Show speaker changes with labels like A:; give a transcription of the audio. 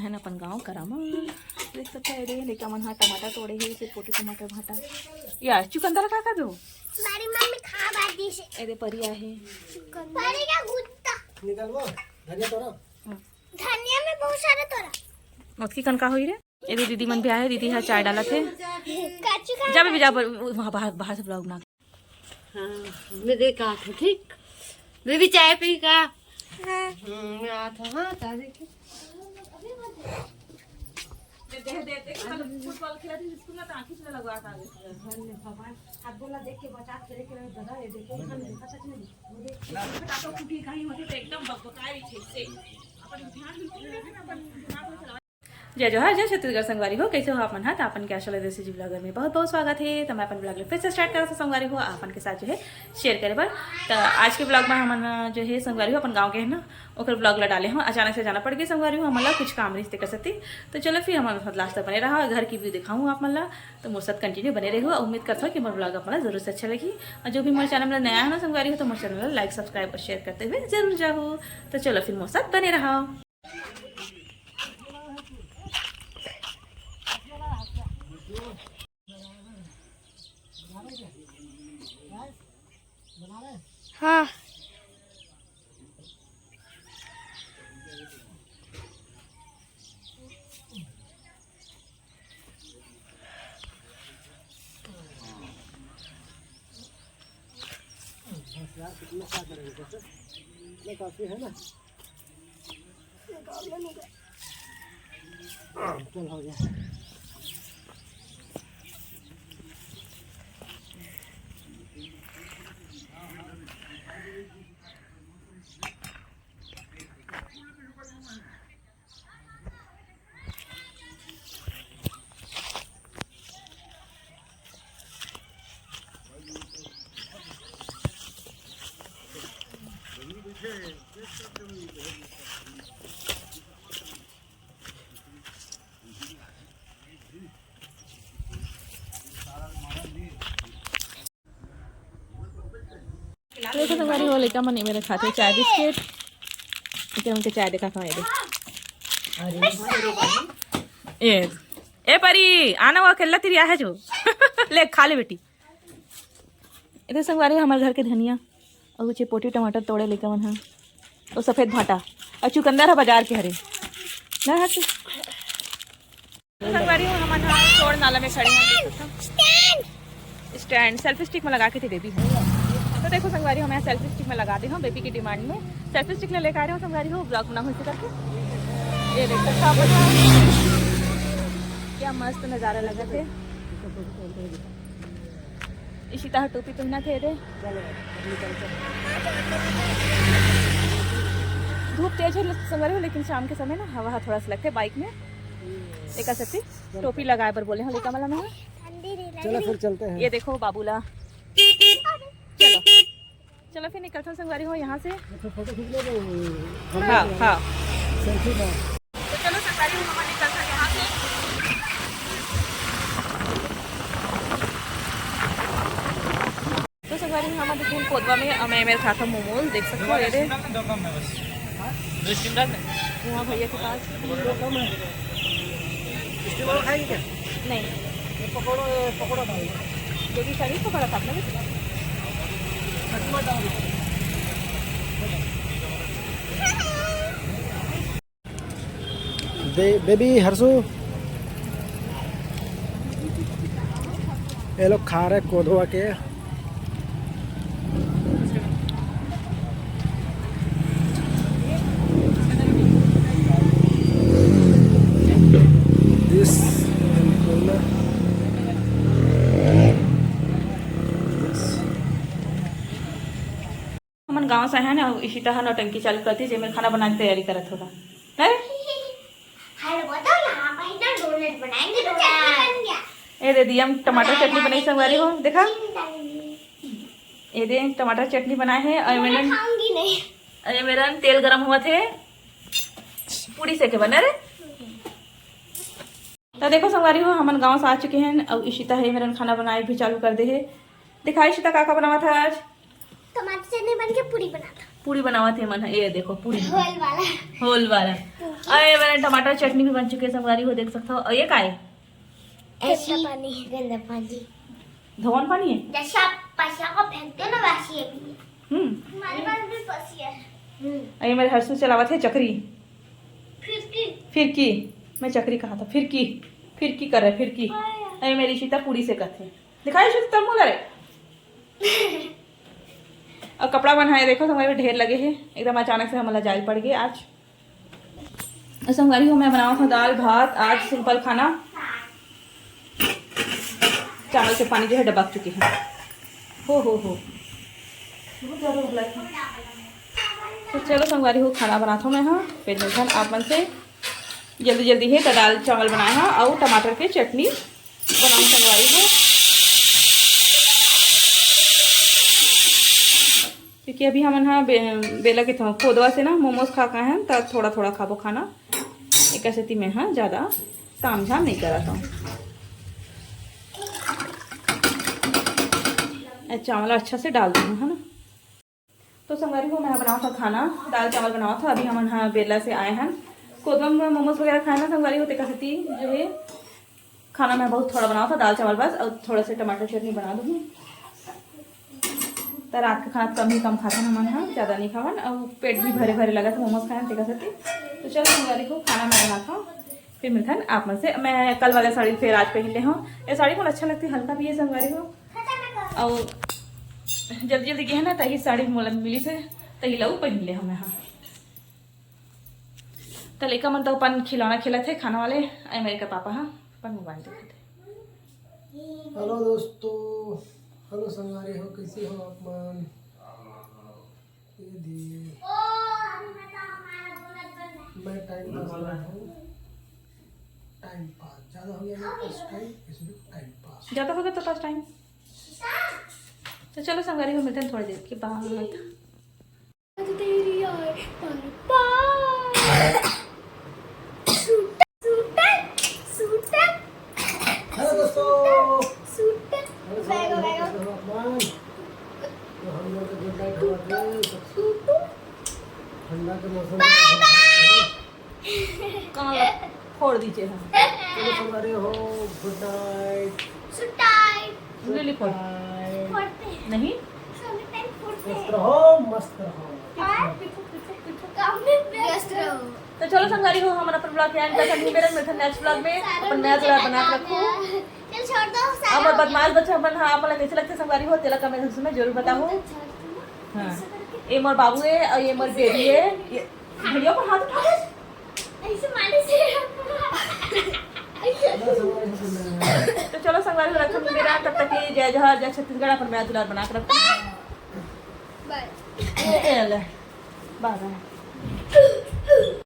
A: है ना अपन गाँव करामा देख सकते हैं रे लेकिन मन हाँ टमाटर तोड़े है इसे पोटी टमाटर भाटा यार चुकंदर का दो
B: हमारी मम्मी खा बाटी से
A: एदे परिया है
B: परी का गुत्ता
C: निकाल वो धनिया तोड़ा
B: धनिया में बहुत सारा तोड़ा
A: मक्की कनका हुई रे एदे दीदी मन भी आए दीदी यहाँ चाय डाला थे
B: काचू का
A: जा भी जा वहाँ बाहर से ब्लॉग बना
D: हाँ मैं देखा था ठीक मैं भी चाय पी का
B: हाँ
D: मैं आता हाँ चाय देखी
A: फुटबॉल खेला थी स्कूल में तो आँखी से लगवा था
D: हाथ बोला देख के बचा के देख रहे दादा ये देखो हम देखा सच में
A: फटाफट टूटी कहीं होती तो एकदम बकबकाई छे से अपन ध्यान रखना अपन दिमाग में चलाओ जय जोहार जय छत्तीसगढ़ संगवारी हो कैसे हो आप मन हाथ अपन के आशा देसी जी ब्लॉगर में बहुत बहुत स्वागत है तो मैं अपन ब्लॉग फिर से स्टार्ट करा संगवारी हो अपन के साथ जो है शेयर करे बर तो आज के ब्लॉग में हम जो है संगवारी हो अपन गाँव के है ना ओकर ब्लॉग ला डाले हो अचानक से जाना पड़ गया संगवारी हो हमला कुछ काम रिश्ते कर सकती तो चलो फिर हमारे साथ लास्ट तक बने रहा घर की व्यू दिखाऊँ आप मला तो मोर साथ कंटिन्यू बने रहे हो उम्मीद करता हूँ कि मोर ब्लॉग अपना जरूर से अच्छा लगी और जो भी मोर चैनल में नया है ना संगवारी हो तो मोर चैनल लाइक सब्सक्राइब और शेयर करते हुए जरूर जाओ तो चलो फिर मोर साथ बने रहा
B: हाँ
C: काफी है ना चल हो गया
A: देखो संगवारी हो लेकर मन मेरे खाते चाय बिस्किट इतने उनके चाय देखा खाए दे ए परी आना वो अकेला तेरी है जो ले खा ले बेटी इधर संगवारी हमारे घर के धनिया और कुछ पोटी टमाटर तोड़े लेकर मन हाँ और सफ़ेद भाटा और चुकंदर है बाजार के हरे ना है संगवारी हो हम तोड़ नाला में खड़े हैं स्टैंड सेल्फी स्टिक में लगा के थी बेबी तो देखो संगवारी हो मैं सेल्फी स्टिक में लगाती हूँ बेबी की डिमांड में सेल्फी स्टिक में लेकर आ रहे हो संगवारी हो ब्लॉग बना हुई करके ये देखो क्या मस्त नज़ारा लगा थे इसी तरह टोपी पहना थे रे धूप तेज है संगवारी हो लेकिन शाम के समय ना हवा थोड़ा सा लगते बाइक में एक सकती टोपी लगाए पर बोले हो लेकर वाला मैं
C: चलो फिर चलते हैं
A: ये देखो बाबूला चलो चलो फिर निकलते हैं संगवारी हो यहाँ से
C: फोटो खींच लो
A: हाँ हाँ
C: सेल्फी का
A: तो चलो संगवारी हो हम निकलते हैं यहाँ से तो संगवारी में हमारे स्कूल कोदवा में मैं मेरे खाता मोमोज देख सकते हो ये वहाँ भैया के पास
C: खाएंगे क्या
A: नहीं
C: पकौड़ा डाल
A: ये भी शरीर को बड़ा था आपने
C: बेबी हर्षु ये लोग खा रहे कोदवा के
A: हमन गाँव से है ना इसी तरह नौटंकी चालू करती जब मैं खाना बनाने की तैयारी करत होगा
B: डोनट बनाएंगे डोनट
A: ये दे दी हम टमाटर चटनी बनाई संगवारी हो देखा ये दे टमाटर चटनी बनाए हैं और मैंने
B: खाऊंगी नहीं
A: अरे मेरा तेल गरम हुआ थे पूरी से के बना रे तो देखो संगवारी हो हमन गाँव से आ चुके हैं और इशिता है मेरा खाना बनाए भी चालू कर दे है दिखाई इशिता का बना था आज
B: टमाटर चटनी बन के पूरी बना था
A: पूरी बनावा थे मन ये देखो पूरी
B: होल वाला
A: होल वाला। अरे मैंने टमाटर चटनी भी बन चुकी है संगवारी हो, देख सकते हो। और ये का है?
B: ऐसी पानी गंदा पानी
A: धोवन पानी है।
B: जैसे आप पैसा को फेंकते हो ना वैसी है भी। हमारे पास भी पसी है।
A: ये मेरे हर्षू चलावा थे चक्री।
B: फिर की
A: मैं चक्री कहा था, फिरकी कर रहे फिरकी। अरे मेरी शीता पूरी से कथे दिखाई शीता मोला रे। और कपड़ा बनाए देखो हमारे ढेर लगे हैं, एकदम अचानक से हमारा जाल पड़ गए आज। संगवारी हो मैं बनावा था दाल भात, आज सिंपल खाना। चावल से पानी जो है डबक चुकी है। हो बहुत ज़्यादा भूख लगी। तो चलो संगवारी हो खाना बनाता हूँ मैं। हाँ फिर मिलता आप मन से जल्दी है। तो दाल चावल बनाए हैं और टमाटर की चटनी बनाऊँ संगवारी हो, क्योंकि अभी हम हाँ बेला के था खोदवा से ना मोमोज खा हैं, तो थोड़ा थोड़ा खाबो खाना एक ऐसे में। हाँ ज़्यादा ताम झाम नहीं कराता हूँ। चावल अच्छा से डाल दूँगा है ना। तो संगवारी को मैं बनाया था खाना, दाल चावल बनाया था। अभी हम हाँ बेला से आए हैं। कोदम मोमोज वगैरह खाए ना संगवारी होते कसती जो है खाना मैं बहुत थोड़ा बनाया था, दाल चावल बस, और थोड़ा से टमाटर चटनी बना दूँगी। तो रात का खाना कम खाता ना मन, हाँ ज़्यादा नहीं खावन, और पेट भी भरे भरे लगा था मोमोज खाए देखा सकती। तो चलो संगवारी को खाना मैं बनाता हूँ, फिर मिलता है आप मन से। मैं कल वाला साड़ी फिर आज पहन ले हूँ। ये साड़ी बहुत अच्छा लगती है, हल्का भी है संगवारी को। और जल्दी गए ना तही साड़ी मिली से तही लऊ पहन ले हमें। हाँ तो लेकर मन तो अपन खिलौना खेला थे खाना वाले। अरे मेरे का पापा हाँ अपन मोबाइल देखे थे।
C: हेलो दोस्तों, हेलो संगवारी हो, कैसी हो आप मन? मैं टाइम पास कर रहा हूँ। टाइम पास ज़्यादा हो गया मेरे पास टाइम, इसलिए टाइम पास
A: ज़्यादा होगा तो पास टाइम। तो चलो संगवारी को मिलते हैं थोड़ी देर के बाद।
C: हेलो दोस्तों, तो हम लोग तो गुड नाइट हुआ थे। ठंडा के मौसम
A: कहाँ फोड़ दीजिए। हाँ
C: चलो संगवारी हो, गुड नाइट।
A: लिली फोड़ नहीं,
C: मस्त रहो, मस्त रहो।
A: तो चलो संगवारी हो हम अपन ब्लॉग के एंड कर सकते मेरे मिलते नेक्स्ट ब्लॉग में। अपन नया जोड़ा बना के रखो। अब बदमाश बच्चा अपन हाँ अपन कैसे लगते संगवारी हो तेला कमेंट में जरूर बताओ। हाँ ये मोर बाबू है और ये मोर बेबी है। भैया पर हाथ उठा दे। तो चलो संगवारी हो रखो मेरा, तब तक ये जय जवाहर जय छत्तीसगढ़ अपन नया जोड़ा बना के रखो। Bye bye.